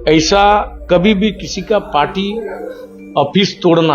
ऐसा कभी भी किसी का पार्टी ऑफिस तोड़ना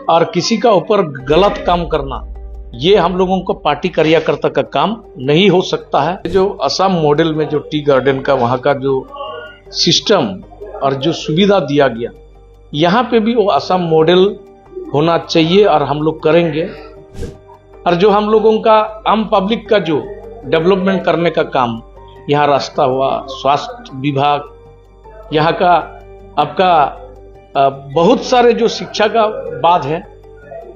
और किसी का ऊपर गलत काम करना, ये हम लोगों को पार्टी कार्यकर्ता का काम नहीं हो सकता है। जो असम मॉडल में जो टी गार्डन का वहां का जो सिस्टम और जो सुविधा दिया गया, यहाँ पे भी वो असम मॉडल होना चाहिए और हम लोग करेंगे। और जो हम लोगों का आम पब्लिक का जो डेवलपमेंट करने का काम, यहाँ रास्ता हुआ, स्वास्थ्य विभाग, यहाँ का आपका बहुत सारे जो शिक्षा का बात है,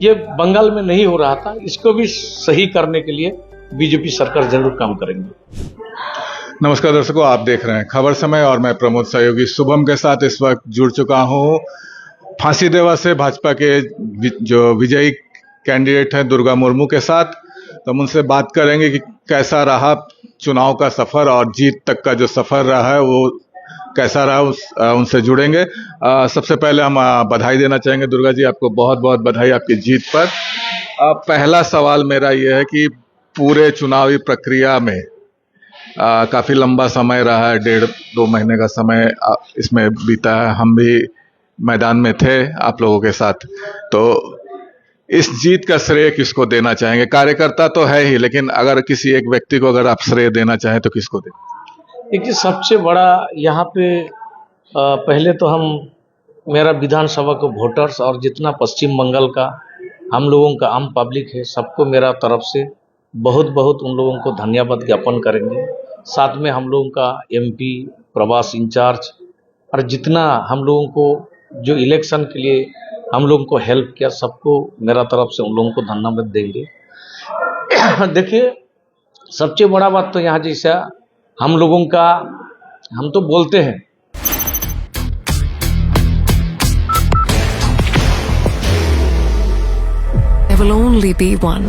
ये बंगाल में नहीं हो रहा था, इसको भी सही करने के लिए बीजेपी सरकार जरूर काम करेंगे। नमस्कार दर्शकों, आप देख रहे हैं खबर समय और मैं प्रमोद सहयोगी शुभम के साथ इस वक्त जुड़ चुका हूं फांसीदेवा से भाजपा के जो विजयी कैंडिडेट हैं दुर्गा मुर्मू के साथ। तो हम उनसे बात करेंगे कि कैसा रहा चुनाव का सफर और जीत तक का जो सफर रहा है वो कैसा रहा, उनसे जुड़ेंगे। सबसे पहले हम बधाई देना चाहेंगे दुर्गा जी, आपको बहुत बहुत बधाई आपकी जीत पर। पहला सवाल मेरा ये है कि पूरे चुनावी प्रक्रिया में काफी लंबा समय रहा है, 1.5-2 महीने का समय इसमें बीता है, हम भी मैदान में थे आप लोगों के साथ। तो इस जीत का श्रेय किसको देना चाहेंगे? कार्यकर्ता तो है ही, लेकिन अगर किसी एक व्यक्ति को अगर आप श्रेय देना चाहें तो किसको दें? देखिए, सबसे बड़ा यहाँ पे पहले तो मेरा विधानसभा को वोटर्स और जितना पश्चिम बंगाल का हम लोगों का आम पब्लिक है, सबको मेरा तरफ से बहुत बहुत उन लोगों को धन्यवाद ज्ञापन करेंगे। साथ में हम लोगों का एमपी, प्रवास इंचार्ज और जितना हम लोगों को जो इलेक्शन के लिए हम लोगों को हेल्प किया, सबको मेरा तरफ से उन लोगों को धन्यवाद देंगे। देखिए, सबसे बड़ा बात तो यहाँ जैसा हम लोगों का, हम तो बोलते हैं There will only be one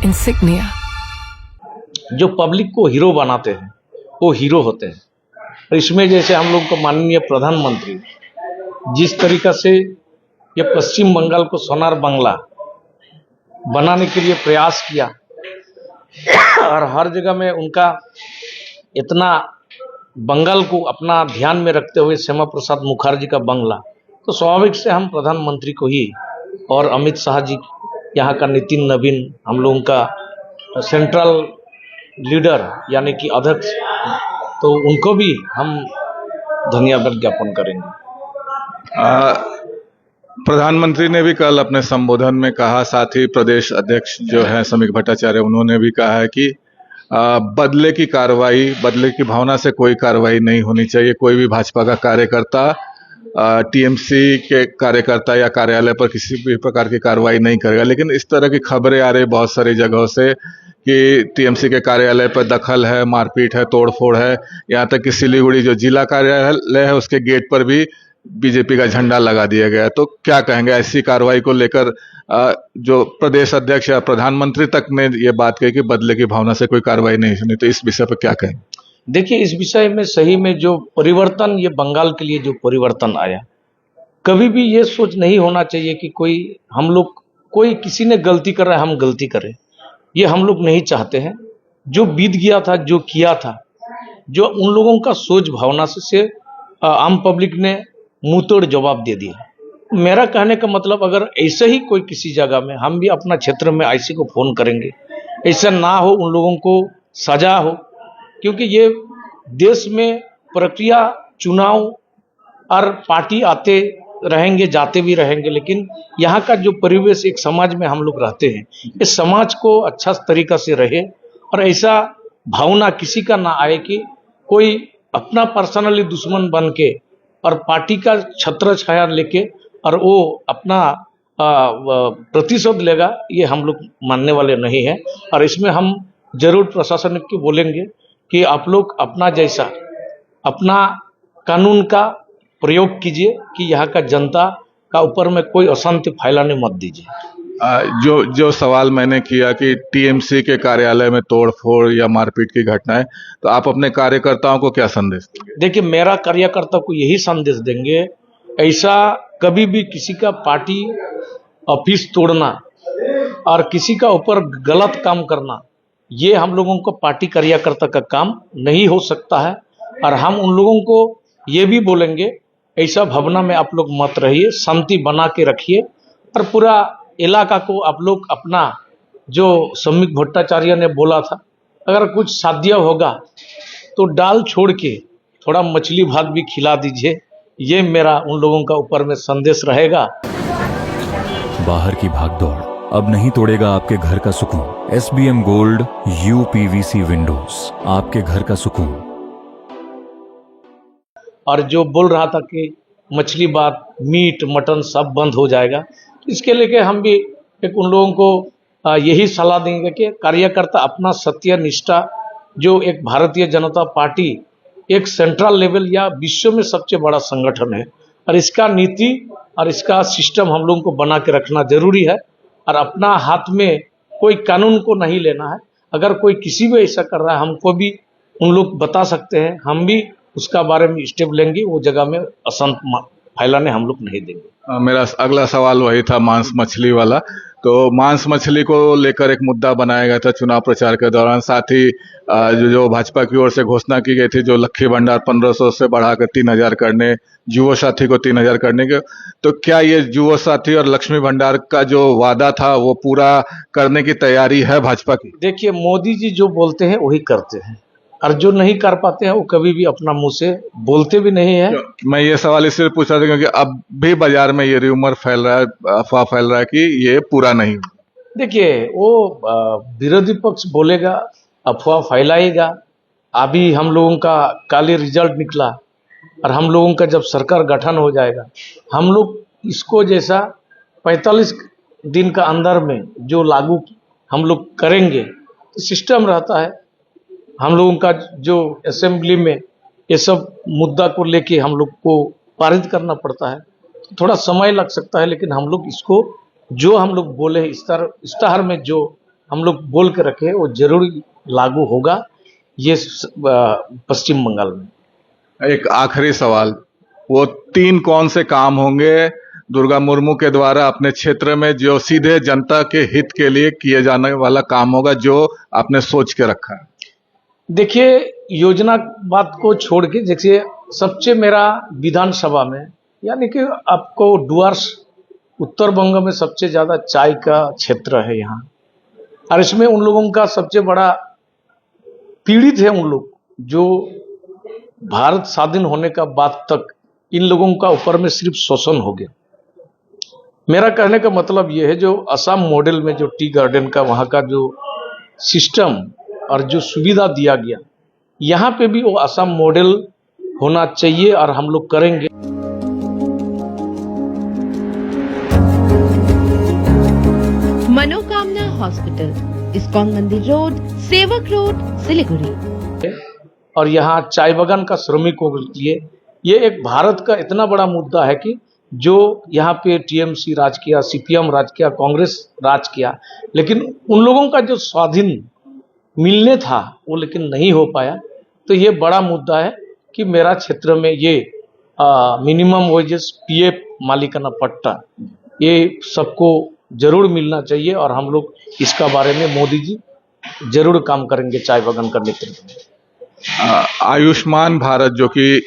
insignia. जो पब्लिक को हीरो बनाते हैं वो हीरो होते हैं। और इसमें जैसे हम लोग को माननीय प्रधानमंत्री जिस तरीका से ये पश्चिम बंगाल को सोनार बांग्ला बनाने के लिए प्रयास किया और हर जगह में उनका इतना बंगाल को अपना ध्यान में रखते हुए श्यामा प्रसाद मुखर्जी का बंगला, तो स्वाभाविक से हम प्रधानमंत्री को ही और अमित शाह जी, यहाँ का नितिन नवीन, हम लोगों का सेंट्रल लीडर यानी कि अध्यक्ष, तो उनको भी हम धन्यवाद ज्ञापन करेंगे। प्रधानमंत्री ने भी कल अपने संबोधन में कहा, साथ ही प्रदेश अध्यक्ष जो है समीक भट्टाचार्य, उन्होंने भी कहा है कि बदले की कार्रवाई, बदले की भावना से कोई कार्रवाई नहीं होनी चाहिए। कोई भी भाजपा का कार्यकर्ता टीएमसी के कार्यकर्ता या कार्यालय पर किसी भी प्रकार की कार्रवाई नहीं करेगा। लेकिन इस तरह की खबरें आ रही बहुत सारी जगहों से कि टीएमसी के कार्यालय पर दखल है, मारपीट है, तोड़फोड़ है। यहाँ तक कि सिलीगुड़ी जो जिला कार्यालय है उसके गेट पर भी बीजेपी का झंडा लगा दिया गया। तो क्या कहेंगे ऐसी कार्रवाई को लेकर? जो प्रदेश अध्यक्ष या प्रधानमंत्री तक ने ये बात कही कि बदले की भावना से कोई कार्रवाई नहीं होनी, तो इस विषय पर क्या कहेंगे? देखिए, इस विषय में सही में जो परिवर्तन, ये बंगाल के लिए जो परिवर्तन आया, कभी भी ये सोच नहीं होना चाहिए कि कोई किसी ने गलती कर रहा है हम गलती करें, ये हम लोग नहीं चाहते हैं। जो बीत गया था, जो किया था, जो उन लोगों का सोच भावना से आम पब्लिक ने मुंह तोड़ जवाब दे दिया। मेरा कहने का मतलब, अगर ऐसे ही कोई किसी जगह में, हम भी अपना क्षेत्र में आईसी को फोन करेंगे, ऐसा ना हो, उन लोगों को सजा हो, क्योंकि ये देश में प्रक्रिया, चुनाव और पार्टी आते रहेंगे, जाते भी रहेंगे, लेकिन यहाँ का जो परिवेश, एक समाज में हम लोग रहते हैं, इस समाज को अच्छा तरीका से रहे और ऐसा भावना किसी का ना आए कि कोई अपना पर्सनली दुश्मन बन के और पार्टी का छत्र छाया लेके और वो अपना प्रतिशोध लेगा, ये हम लोग मानने वाले नहीं हैं। और इसमें हम जरूर प्रशासन को बोलेंगे कि आप लोग अपना जैसा अपना कानून का प्रयोग कीजिए कि यहाँ का जनता का ऊपर में कोई अशांति फैलाने मत दीजिए। जो सवाल मैंने किया कि टीएमसी के कार्यालय में तोड़फोड़ या मारपीट की घटनाएं, तो आप अपने कार्यकर्ताओं को क्या संदेश देंगे? देखिए, मेरा कार्यकर्ता को यही संदेश देंगे, ऐसा कभी भी किसी का पार्टी ऑफिस तोड़ना और किसी का ऊपर गलत काम करना, ये हम लोगों को पार्टी कार्यकर्ता का काम नहीं हो सकता है। और हम उन लोगों को ये भी बोलेंगे ऐसा भावना में आप लोग मत रहिए, शांति बना के रखिए और पूरा इलाका को आप लोग अपना जो सम्यक भट्टाचार्य ने बोला था, अगर कुछ साध्य होगा तो दाल छोड़ के थोड़ा मछली भात भी खिला दीजिए। ये मेरा उन लोगों का ऊपर में संदेश रहेगा। बाहर की भागदौड़ अब नहीं तोड़ेगा आपके घर का सुकून। SBM गोल्ड UPVC विंडोज, आपके घर का सुकून। और जो बोल रहा था कि मछली भात मीट मटन सब बंद हो जाएगा, इसके लेके हम भी एक उन लोगों को यही सलाह देंगे कि कार्यकर्ता अपना सत्य निष्ठा, जो एक भारतीय जनता पार्टी एक सेंट्रल लेवल या विश्व में सबसे बड़ा संगठन है और इसका नीति और इसका सिस्टम हम लोगों को बना के रखना जरूरी है और अपना हाथ में कोई कानून को नहीं लेना है। अगर कोई किसी भी ऐसा कर रहा है हमको भी उन लोग बता सकते हैं, हम भी उसका बारे में स्टेप लेंगे। वो जगह में असंत फैलाने हम लोग नहीं देंगे। मेरा अगला सवाल वही था, मांस मछली वाला। तो मांस मछली को लेकर एक मुद्दा बनाया गया था चुनाव प्रचार के दौरान। साथ ही जो भाजपा की ओर से घोषणा की गई थी, जो लक्खी भंडार 1500 से बढ़ाकर 3000 करने, युवा साथी को 3000 करने के, तो क्या ये युवा साथी और लक्ष्मी भंडार का जो वादा था वो पूरा करने की तैयारी है भाजपा की? देखिए, मोदी जी जो बोलते हैं वही करते हैं और जो नहीं कर पाते हैं वो कभी भी अपना मुंह से बोलते भी नहीं है। मैं ये सवाल इसलिए पूछ रहा था क्योंकि अब भी बाजार में ये रूमर फैल रहा है, अफवाह फैल रहा है कि ये पूरा नहीं। देखिए, वो विरोधी पक्ष बोलेगा, अफवाह फैलाएगा। अभी हम लोगों का काले रिजल्ट निकला और हम लोगों का जब सरकार गठन हो जाएगा, हम लोग इसको जैसा 45 दिन का अंदर में जो लागू हम लोग करेंगे, तो सिस्टम रहता है हम लोगों का जो असेंबली में ये सब मुद्दा को लेके हम लोग को पारित करना पड़ता है, तो थोड़ा समय लग सकता है, लेकिन हम लोग इसको जो हम लोग बोले हैं इश्तहार में जो हम लोग बोल के रखे वो जरूर लागू होगा ये पश्चिम बंगाल में। एक आखिरी सवाल, वो 3 कौन से काम होंगे दुर्गा मुर्मू के द्वारा अपने क्षेत्र में जो सीधे जनता के हित के लिए किए जाने वाला काम होगा, जो आपने सोच के रखा है? देखिए, योजना बात को छोड़ के जैसे सबसे मेरा विधानसभा में, यानी कि आपको डुअर्स उत्तर बंग में सबसे ज्यादा चाय का क्षेत्र है यहाँ, और इसमें उन लोगों का सबसे बड़ा पीड़ित है उन लोग जो भारत स्वाधीन होने का बाद तक इन लोगों का ऊपर में सिर्फ शोषण हो गया। मेरा कहने का मतलब यह है, जो असम मॉडल में जो टी गार्डन का वहाँ का जो सिस्टम और जो सुविधा दिया गया, यहाँ पे भी वो असम मॉडल होना चाहिए और हम लोग करेंगे। मनोकामना हॉस्पिटल, इस्कॉन मंदिर रोड, सेवक रोड, सिलीगुड़ी। और यहाँ चाय बागान का श्रमिकों के लिए ये एक भारत का इतना बड़ा मुद्दा है कि जो यहाँ पे TMC राज किया, CPM राज किया, कांग्रेस राज किया, लेकिन उन लोगों का जो स्वाधीन मिलने था वो लेकिन नहीं हो पाया। तो ये बड़ा मुद्दा है कि मेरा क्षेत्र में ये मिनिमम वेजेस, PF, मालिकाना पट्टा, ये सबको जरूर मिलना चाहिए और हम लोग इसका बारे में मोदी जी जरूर काम करेंगे चाय बागान का नेतृत्व में। आयुष्मान भारत जो कि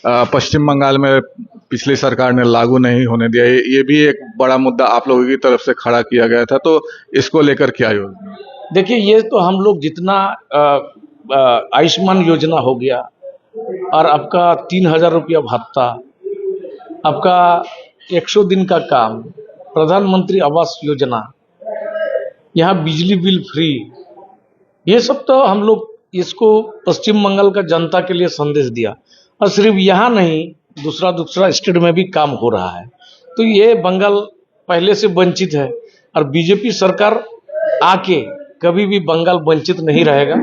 पश्चिम बंगाल में पिछली सरकार ने लागू नहीं होने दिया, ये भी एक बड़ा मुद्दा आप लोगों की तरफ से खड़ा किया गया था, तो इसको लेकर क्या योजना? देखिए, ये तो हम लोग जितना आयुष्मान योजना हो गया और आपका 3000 रुपया भत्ता, आपका 100 दिन का काम, प्रधानमंत्री आवास योजना, यहाँ बिजली बिल फ्री, ये सब तो हम लोग इसको पश्चिम बंगाल का जनता के लिए संदेश दिया। और सिर्फ यहाँ नहीं, दूसरा स्टेट में भी काम हो रहा है। तो ये बंगाल पहले से वंचित है और बीजेपी सरकार आके कभी भी बंगाल वंचित नहीं रहेगा।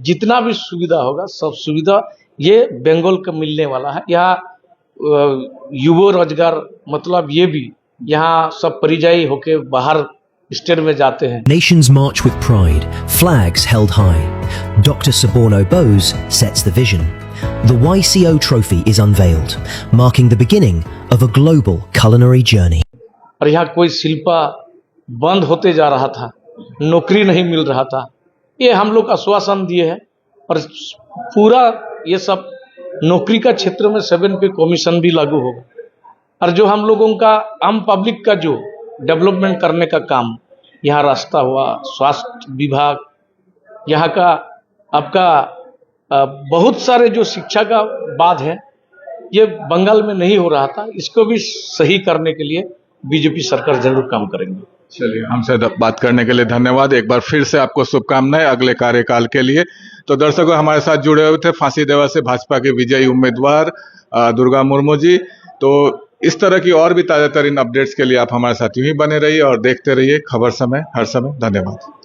जितना भी सुविधा होगा सब सुविधा ये बंगाल को मिलने वाला है। यहाँ युवा रोजगार, मतलब ये भी यहाँ सब परिजाई होके बाहर स्टेट में जाते हैं। Nations march with pride, flags held high. Dr. Suborno Bose sets the vision. The YCO trophy is unveiled, marking the beginning of a global culinary journey. और यहाँ कोई शिल्पा बंद होते जा रहा था, नौकरी नहीं मिल रहा था, ये हम लोग आश्वासन दिए हैं और पूरा ये सब नौकरी का क्षेत्र में 7 पे कमीशन भी लागू होगा। और जो हम लोगों का आम पब्लिक का जो डेवलपमेंट करने का काम, यहाँ रास्ता हुआ, स्वास्थ्य विभाग, यहाँ का आपका बहुत सारे जो शिक्षा का बात है, ये बंगाल में नहीं हो रहा था, इसको भी सही करने के लिए बीजेपी सरकार जरूर काम करेंगे। चलिए, हमसे बात करने के लिए धन्यवाद। एक बार फिर से आपको शुभकामनाएं अगले कार्यकाल के लिए। तो दर्शकों, हमारे साथ जुड़े हुए थे फांसीदेवा से भाजपा के विजयी उम्मीदवार दुर्गा मुर्मू जी। तो इस तरह की और भी ताजा तरीन अपडेट्स के लिए आप हमारे साथ यूं ही बने रहिए और देखते रहिए खबर समय, हर समय। धन्यवाद।